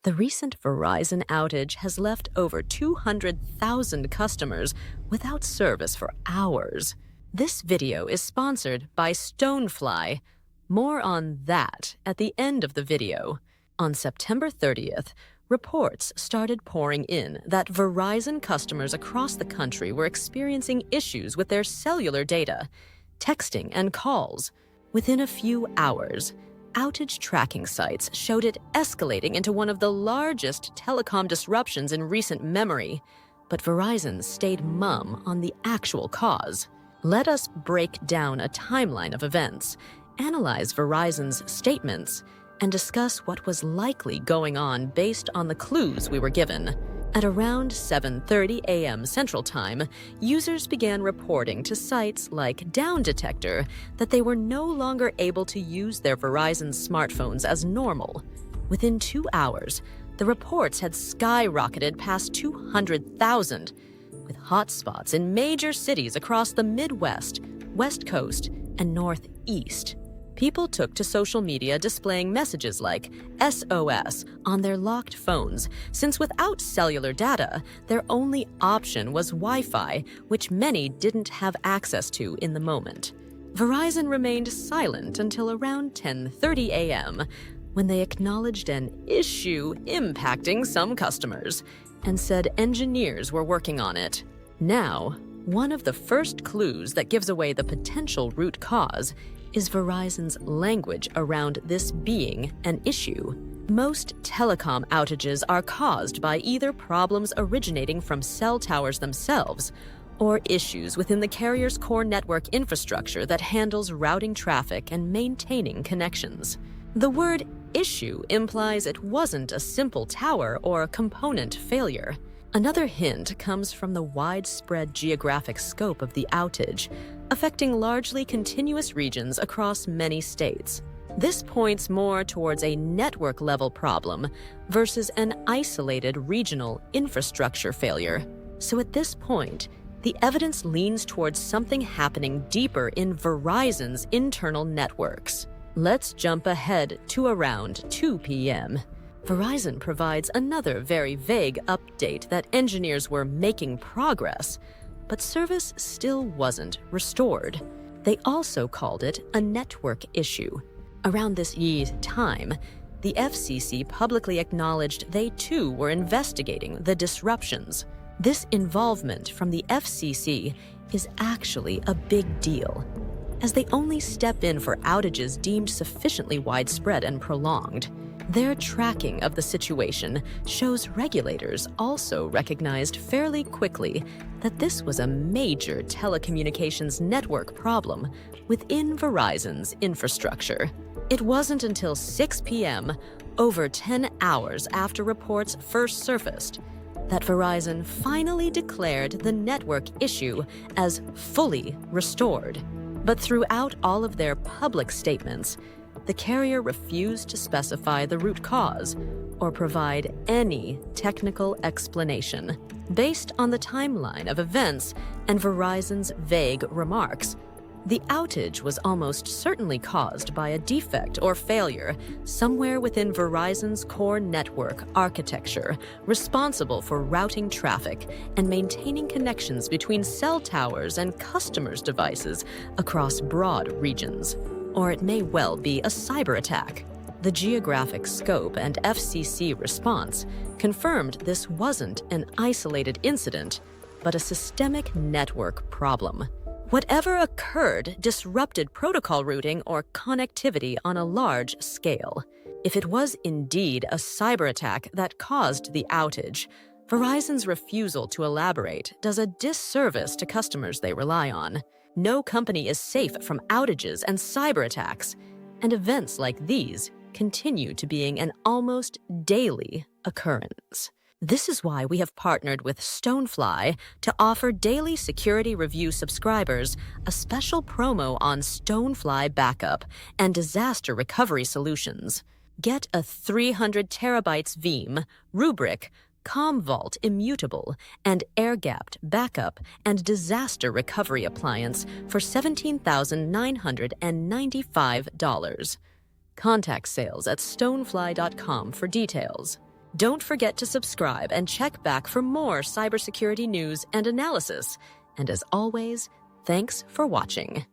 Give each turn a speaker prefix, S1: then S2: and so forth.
S1: The recent Verizon outage has left over 200,000 customers without service for hours. This video is sponsored by Stonefly. More on that at the end of the video. On September 30th, reports started pouring in that Verizon customers across the country were experiencing issues with their cellular data, texting, and calls. Within a few hours, outage tracking sites showed it escalating into one of the largest telecom disruptions in recent memory, but Verizon stayed mum on the actual cause. Let us break down a timeline of events, analyze Verizon's statements, and discuss what was likely going on based on the clues we were given. At around 7:30 a.m. Central Time, users began reporting to sites like Down Detector that they were no longer able to use their Verizon smartphones as normal. Within 2 hours, the reports had skyrocketed past 200,000, with hotspots in major cities across the Midwest, West Coast, and Northeast. People took to social media displaying messages like SOS on their locked phones, since without cellular data, their only option was Wi-Fi, which many didn't have access to in the moment. Verizon remained silent until around 10:30 a.m., when they acknowledged an issue impacting some customers and said engineers were working on it. Now, one of the first clues that gives away the potential root cause is Verizon's language around this being an issue. Most telecom outages are caused by either problems originating from cell towers themselves or issues within the carrier's core network infrastructure that handles routing traffic and maintaining connections. The word issue implies it wasn't a simple tower or a component failure. Another hint comes from the widespread geographic scope of the outage, affecting largely continuous regions across many states. This points more towards a network-level problem versus an isolated regional infrastructure failure. So at this point, the evidence leans towards something happening deeper in Verizon's internal networks. Let's jump ahead to around 2 p.m. Verizon provides another very vague update that engineers were making progress, but service still wasn't restored. They also called it a network issue. Around this time, the FCC publicly acknowledged they too were investigating the disruptions. This involvement from the FCC is actually a big deal, as they only step in for outages deemed sufficiently widespread and prolonged. Their tracking of the situation shows regulators also recognized fairly quickly that this was a major telecommunications network problem within Verizon's infrastructure. It wasn't until 6 p.m., over 10 hours after reports first surfaced, that Verizon finally declared the network issue as fully restored. But throughout all of their public statements, the carrier refused to specify the root cause or provide any technical explanation. Based on the timeline of events and Verizon's vague remarks, the outage was almost certainly caused by a defect or failure somewhere within Verizon's core network architecture, responsible for routing traffic and maintaining connections between cell towers and customers' devices across broad regions. Or it may well be a cyber attack. The geographic scope and FCC response confirmed this wasn't an isolated incident, but a systemic network problem. Whatever occurred disrupted protocol routing or connectivity on a large scale. If it was indeed a cyber attack that caused the outage, Verizon's refusal to elaborate does a disservice to customers they rely on. No company is safe from outages and cyber attacks, and events like these continue to being an almost daily occurrence. This is why we have partnered with Stonefly to offer daily security review subscribers a special promo on Stonefly backup and disaster recovery solutions. Get a 300 terabytes Veeam, Rubrik, Commvault Immutable, and air-gapped backup and disaster recovery appliance for $17,995. Contact sales at stonefly.com for details. Don't forget to subscribe and check back for more cybersecurity news and analysis. And as always, thanks for watching.